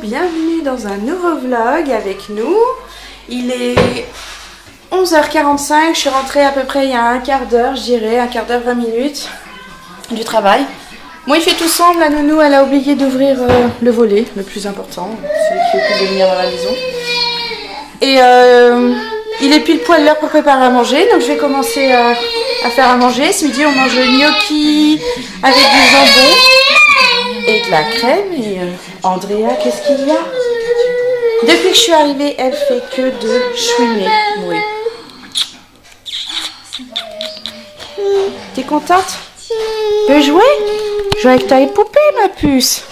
bienvenue dans un nouveau vlog avec nous. Il est 11h45, je suis rentrée à peu près il y a un quart d'heure, je dirais, un quart d'heure, 20 minutes du travail. Bon, il fait tout semble, la nounou, elle a oublié d'ouvrir le volet, le plus important, celui qui fait plus venir dans la maison. Et il est pile poil l'heure pour préparer à manger, donc je vais commencer à faire à manger. Ce midi, on mange le gnocchi avec du jambon et de la crème. Et Andrea, qu'est-ce qu'il y a? Depuis que je suis arrivée, elle fait que de chouiner. Oui. T'es contente? Tu veux jouer? Jouer avec ta poupée, ma puce.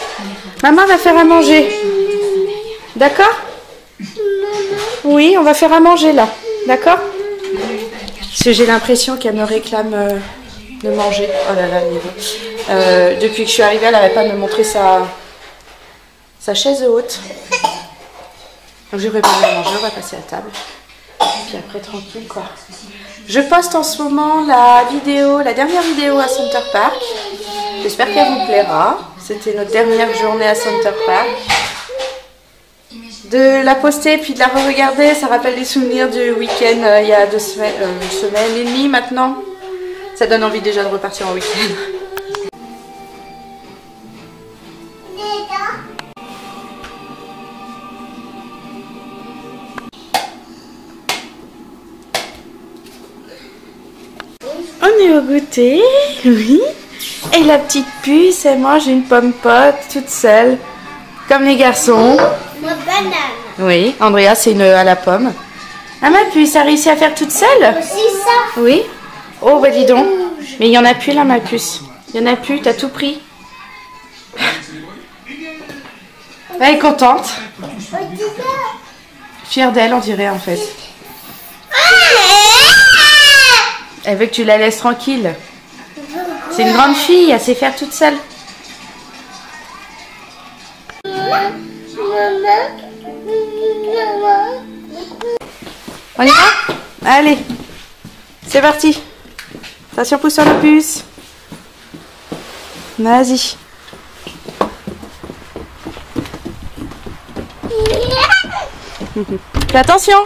Maman va faire à manger. D'accord? Oui, on va faire à manger là. D'accord? Parce que j'ai l'impression qu'elle me réclame de manger. Oh là là, depuis que je suis arrivée, elle n'arrête pas de me montrer sa chaise haute. Donc j'ai préparé à manger, on va passer à table. Puis après, tranquille quoi. Je poste en ce moment la dernière vidéo à Center Park. J'espère qu'elle vous plaira. C'était notre dernière journée à Center Park. De la poster puis de la re-regarder, ça rappelle des souvenirs du week-end il y a une semaine et demie maintenant. Ça donne envie déjà de repartir en week-end. On est au goûter, oui. Et la petite puce, elle mange une pomme pote toute seule, comme les garçons. Moi, banane. Oui, Andrea, c'est une à la pomme. Ah, ma puce, a réussi à faire toute seule? Aussi ça. Oui. Oh, bah dis donc. Mais il n'y en a plus là, ma puce. Il n'y en a plus, t'as tout pris. Elle est contente. Fière d'elle, on dirait, en fait. Elle veut que tu la laisses tranquille. C'est une grande fille, elle sait faire toute seule. On y va? Allez, c'est parti. Attention, pousse sur la puce. Vas-y. Fais attention.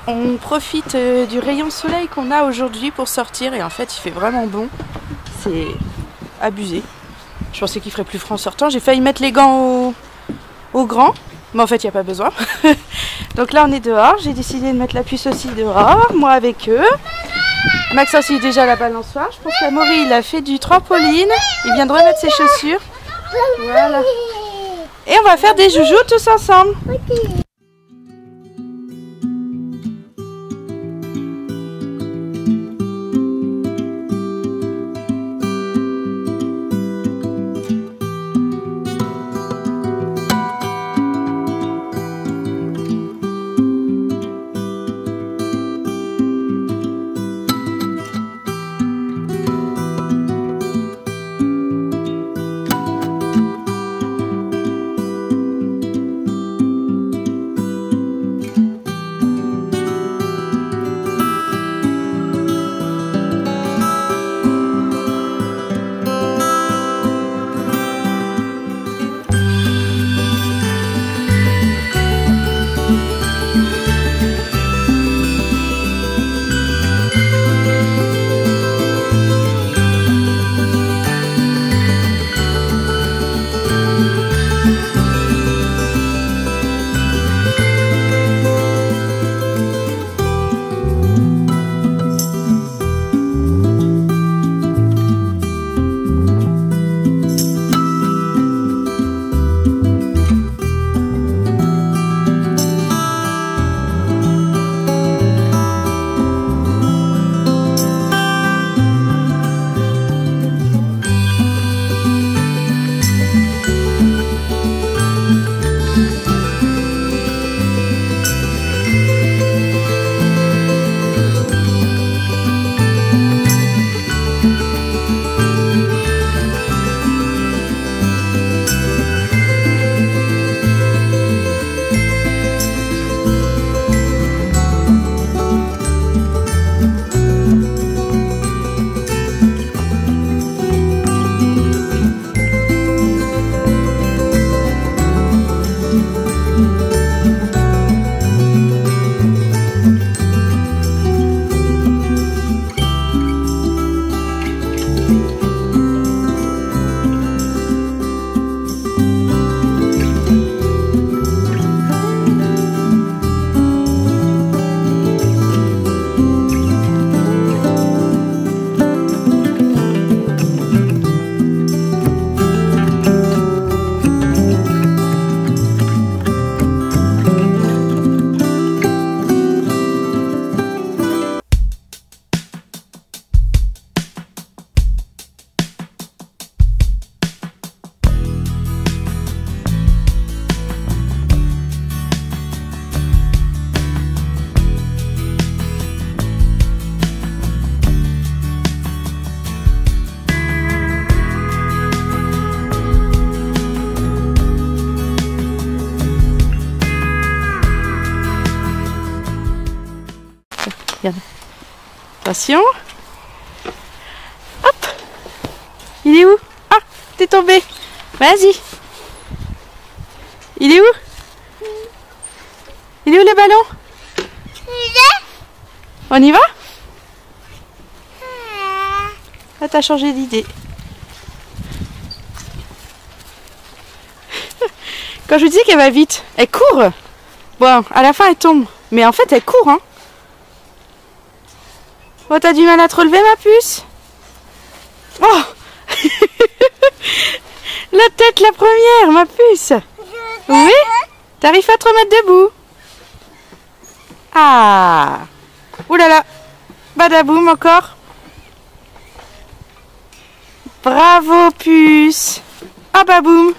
On profite du rayon de soleil qu'on a aujourd'hui pour sortir et en fait il fait vraiment bon. C'est abusé. Je pensais qu'il ferait plus froid en sortant. J'ai failli mettre les gants au grand, mais en fait il n'y a pas besoin. Donc là on est dehors. J'ai décidé de mettre la puce aussi dehors, moi avec eux. Max aussi est déjà à la balançoire. Je pense qu'Amaury il a fait du trampoline. Il vient de remettre ses chaussures. Voilà. Et on va faire des joujoux tous ensemble. Attention. Hop. Il est où? Ah, t'es tombé. Vas-y. Il est où? Il est où le ballon? On y va? Ah, t'as changé d'idée. Quand je vous dis qu'elle va vite, elle court. Bon, à la fin elle tombe. Mais en fait elle court, hein. Oh, t'as du mal à te relever, ma puce? Oh. La tête la première, ma puce. Oui? T'arrives à te remettre debout? Ah. Ouh là là. Badaboum encore. Bravo, puce. Ah bah boum.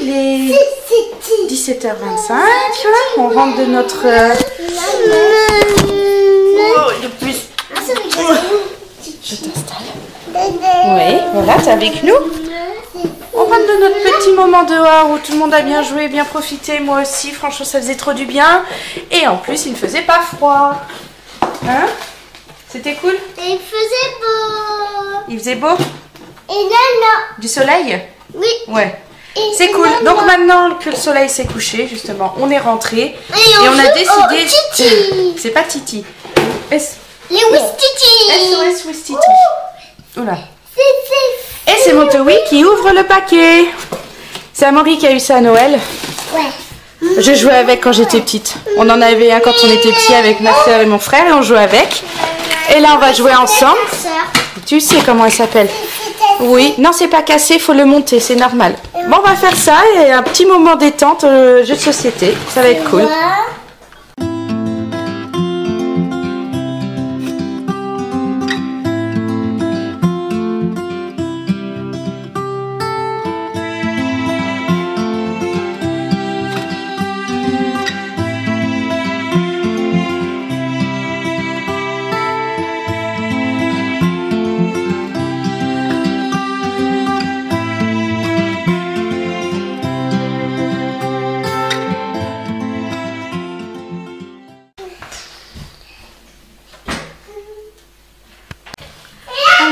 Il est 17h25. On rentre de notre... Oh, le plus... Je t'installe. Oui, voilà, t'es avec nous. On rentre de notre petit moment dehors où tout le monde a bien joué, bien profité. Moi aussi, franchement, ça faisait trop du bien. Et en plus, il ne faisait pas froid. Hein? C'était cool? Il faisait beau. Il faisait beau? Et là. Du soleil? Oui. Ouais. C'est cool. Donc maintenant que le soleil s'est couché, justement, on est rentré. Et on a décidé... C'est pas Titi. Les Wistiti. SOS Wistiti. Oula. Et c'est mon Towi qui ouvre le paquet. C'est Amaury qui a eu ça à Noël. Ouais. Je jouais avec quand j'étais petite. On en avait un quand on était petit avec ma soeur et mon frère et on jouait avec. Et là on va jouer ensemble. Tu sais comment elle s'appelle? Oui, non c'est pas cassé, faut le monter, c'est normal. Bon on va faire ça et un petit moment détente, jeu de société, ça va être cool.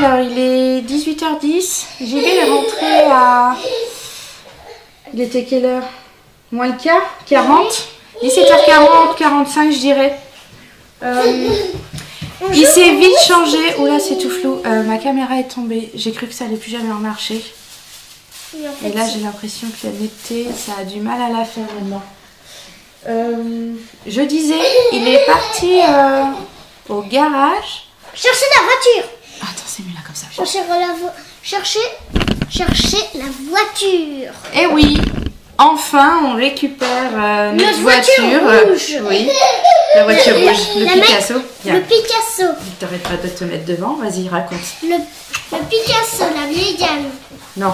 Alors il est 18h10, JB est rentré à... Il était quelle heure? Moins le quart? 40? 17h40, 45 je dirais. Il s'est vite changé. Oh là c'est tout flou, ma caméra est tombée. J'ai cru que ça allait plus jamais remarcher. Et là j'ai l'impression que la netteté, ça a du mal à la faire maintenant. Je disais, il est parti au garage. Chercher la voiture. Attends, c'est mieux là comme ça. Chercher la voiture. Eh oui, enfin on récupère notre voiture rouge. Oui, la voiture rouge, le Picasso. Le Picasso. T'arrêtes pas de te mettre devant, vas-y raconte. Le Picasso, la vieille dame. Non,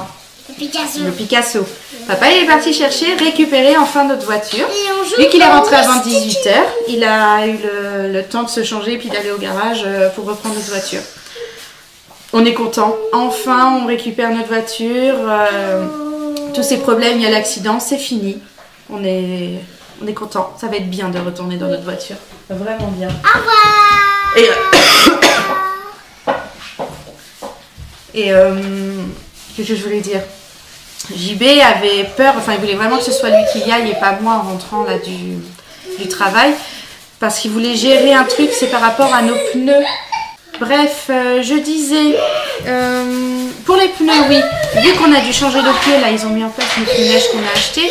Le Picasso. le Picasso. Papa il est parti chercher, récupérer enfin notre voiture. Et on joue Vu qu'il est rentré au avant Wistiti. 18h, il a eu le temps de se changer et puis d'aller au garage pour reprendre notre voiture. On est content. Enfin, on récupère notre voiture. Tous ces problèmes, il y a l'accident, c'est fini. On est content. Ça va être bien de retourner dans notre voiture. Vraiment bien. Au revoir. Et qu'est-ce que je voulais dire? JB avait peur, enfin il voulait vraiment que ce soit lui qui y aille et pas moi en rentrant là du travail. Parce qu'il voulait gérer un truc, c'est par rapport à nos pneus. Bref, je disais, pour les pneus, oui, vu qu'on a dû changer de pieds, là ils ont mis en place les pneus neige qu'on a achetés,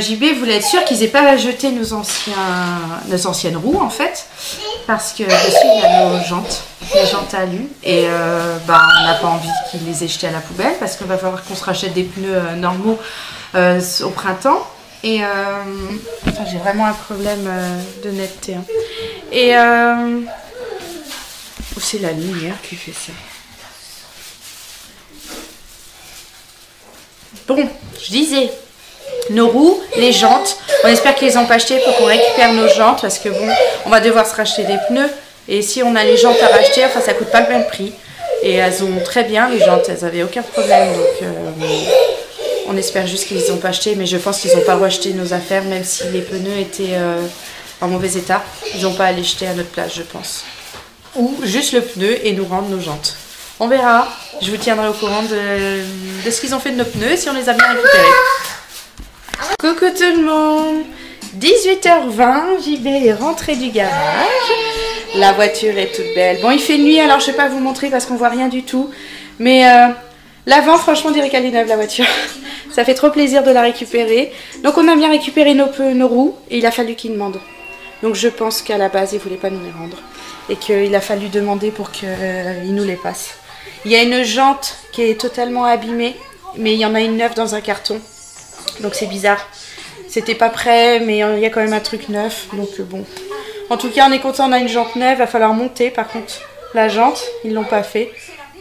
JB voulait être sûr qu'ils n'aient pas à jeter nos anciennes roues en fait, parce que dessus il y a nos jantes, les jantes alu, et on n'a pas envie qu'ils les aient jetées à la poubelle, parce qu'il va falloir qu'on se rachète des pneus normaux au printemps. Et enfin, j'ai vraiment un problème de netteté. Hein. Et c'est la lumière qui fait ça. Bon, je disais, nos roues, les jantes, on espère qu'ils les ont pas achetées pour qu'on récupère nos jantes parce que bon, on va devoir se racheter des pneus et si on a les jantes à racheter, enfin ça coûte pas le même prix. Et elles ont très bien les jantes, elles avaient aucun problème donc on espère juste qu'ils les ont pas achetées, mais je pense qu'ils n'ont pas racheté nos affaires même si les pneus étaient en mauvais état. Ils n'ont pas à les jeter à notre place, je pense. Ou juste le pneu et nous rendre nos jantes. On verra. Je vous tiendrai au courant de ce qu'ils ont fait de nos pneus et si on les a bien récupérés. Coucou tout le monde. 18h20, JB est rentré du garage. La voiture est toute belle. Bon, il fait nuit, alors je ne vais pas vous montrer parce qu'on voit rien du tout. Mais l'avant, franchement, on dirait qu'elle est neuve la voiture. Ça fait trop plaisir de la récupérer. Donc on a bien récupéré nos roues et il a fallu qu'il demande. Donc je pense qu'à la base, il ne voulait pas nous les rendre. Et qu'il a fallu demander pour qu'il nous les passe. Il y a une jante qui est totalement abîmée, mais il y en a une neuve dans un carton. Donc c'est bizarre. C'était pas prêt, mais il y a quand même un truc neuf. Donc bon. En tout cas, on est content, on a une jante neuve. Il va falloir monter par contre la jante. Ils l'ont pas fait.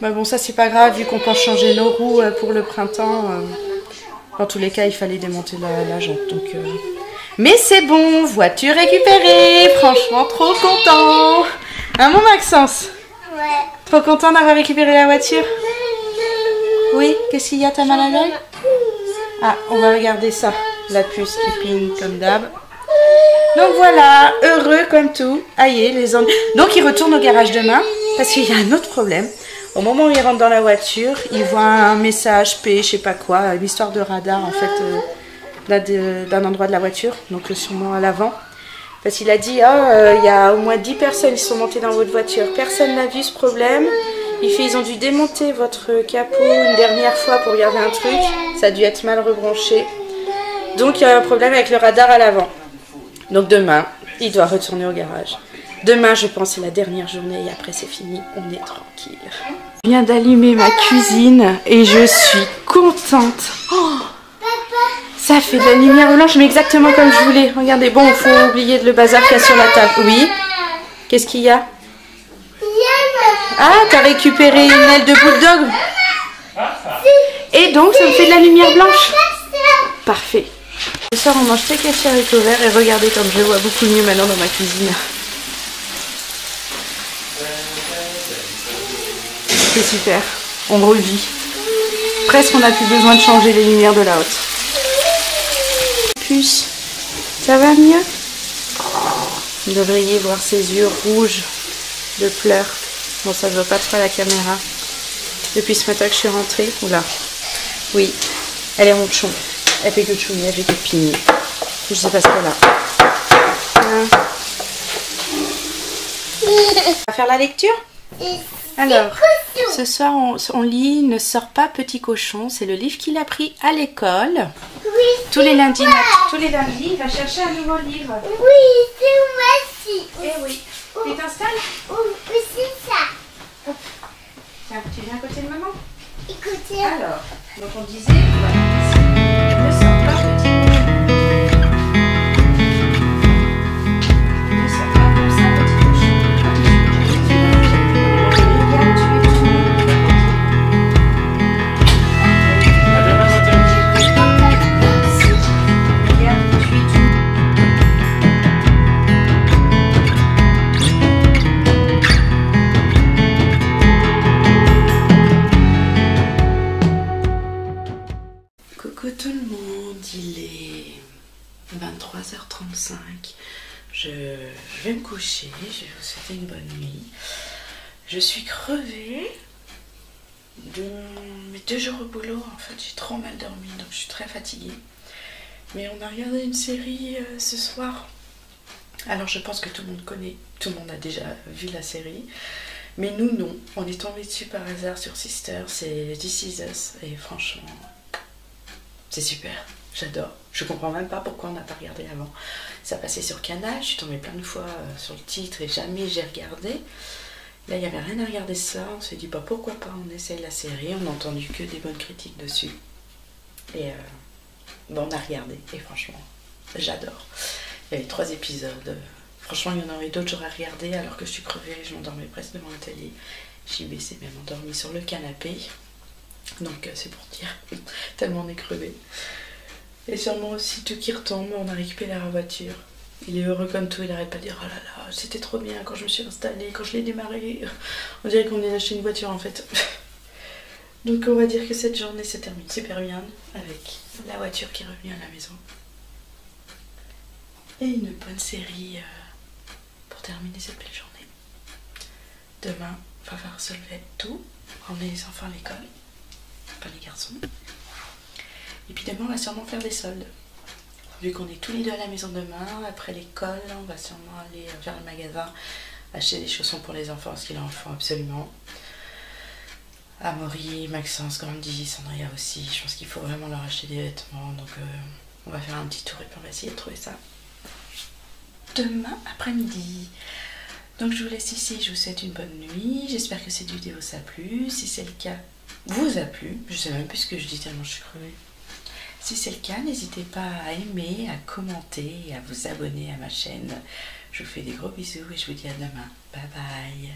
Mais bon, ça c'est pas grave vu qu'on pense changer nos roues pour le printemps. Dans tous les cas, il fallait démonter la jante. Donc, mais c'est bon, voiture récupérée. Franchement, trop content. Hein, mon Maxence? Ouais. Trop content d'avoir récupéré la voiture? Oui, qu'est-ce qu'il y a? T'as mal à l'œil? Ah, on va regarder ça. La puce qui ping comme d'hab. Donc voilà, heureux comme tout. Aïe, les hommes. Donc il retourne au garage demain parce qu'il y a un autre problème. Au moment où il rentre dans la voiture, il voit un message P, je sais pas quoi, une histoire de radar en fait d'un endroit de la voiture, donc sûrement à l'avant. Parce qu'il a dit, il y a au moins 10 personnes qui sont montées dans votre voiture. Personne n'a vu ce problème. Ils ont dû démonter votre capot une dernière fois pour regarder un truc. Ça a dû être mal rebranché. Donc il y a un problème avec le radar à l'avant. Donc demain, il doit retourner au garage. Demain, je pense, c'est la dernière journée et après c'est fini. On est tranquille. Je viens d'allumer ma cuisine et je suis contente. Oh, ça fait de la lumière blanche, mais exactement comme je voulais. Regardez, bon, il faut oublier le bazar qu'il y a sur la table. Oui. Qu'est-ce qu'il y a? Ah, t'as récupéré une aile de bulldog. Et donc, ça me fait de la lumière blanche. Parfait. Ce soir, on mange steak haché haricots verts et regardez comme je vois beaucoup mieux maintenant dans ma cuisine. C'est super. On revit. Presque, on n'a plus besoin de changer les lumières de la haute. Puce, ça va mieux? Vous devriez voir ses yeux rouges de pleurs. Bon, ça ne voit pas trop à la caméra. Depuis ce matin que je suis rentrée. Oula. Oui, elle est ronchon. Elle fait que chouiner, elle fait que pigner. Je sais pas ce qu'elle a. On va faire la lecture? Alors, ce soir, on lit Ne sors pas petit cochon. C'est le livre qu'il a pris à l'école. Tous les lundis, il va chercher un nouveau livre. Oui, c'est moi aussi. Eh oui. Tu t'installes? Oui, c'est ça. Tiens, tu viens à côté de maman? Écoutez. Alors, donc on disait, voilà, ne sors pas petit cochon. Ne sors pas comme ça petit cochon. Regarde, tu es tout. Regarde, tu es tout. Coucou tout le monde, il est 23h35. Je vais me coucher, je vais vous souhaiter une bonne nuit. Je suis crevée de mes 2 jours au boulot. En fait, j'ai trop mal dormi, donc je suis très fatiguée. Mais on a regardé une série ce soir. Alors je pense que tout le monde connaît, tout le monde a déjà vu la série. Mais nous, non. On est tombé dessus par hasard sur Sister, c'est This Is Us. Et franchement, c'est super, j'adore. Je comprends même pas pourquoi on n'a pas regardé avant. Ça passait sur Canal, je suis tombée plein de fois sur le titre et jamais j'ai regardé. Là, il n'y avait rien à regarder ça. On s'est dit, bah, pourquoi pas, on essaye la série. On n'a entendu que des bonnes critiques dessus. Et bon, on a regardé. Et franchement, j'adore. Il y avait 3 épisodes. Franchement, il y en aurait d'autres, j'aurais regardé alors que je suis crevée. Je m'endormais presque devant la télé. JB s'est même endormi sur le canapé. Donc c'est pour dire, tellement on est crevé. Et sûrement aussi tout qui retombe, on a récupéré la voiture. Il est heureux comme tout, il n'arrête pas de dire oh là là, c'était trop bien quand je me suis installée, quand je l'ai démarré. On dirait qu'on vient d'acheter une voiture en fait. Donc on va dire que cette journée se termine super bien avec la voiture qui est revenue à la maison. Et une bonne série pour terminer cette belle journée. Demain, il va falloir se lever tôt, emmener les enfants à l'école. Pas les garçons. Et puis demain on va sûrement faire des soldes. Vu qu'on est tous les deux à la maison demain, après l'école, on va sûrement aller vers le magasin acheter des chaussons pour les enfants, parce qu'ils en font absolument. Amaury, Maxence, Grandi, Sandria aussi. Je pense qu'il faut vraiment leur acheter des vêtements. Donc on va faire un petit tour et puis on va essayer de trouver ça demain après-midi. Donc je vous laisse ici, je vous souhaite une bonne nuit. J'espère que cette vidéo vous a plu. Si c'est le cas, vous a plu. Je sais même plus ce que je dis tellement je suis crevée. Si c'est le cas, n'hésitez pas à aimer, à commenter et à vous abonner à ma chaîne. Je vous fais des gros bisous et je vous dis à demain. Bye bye.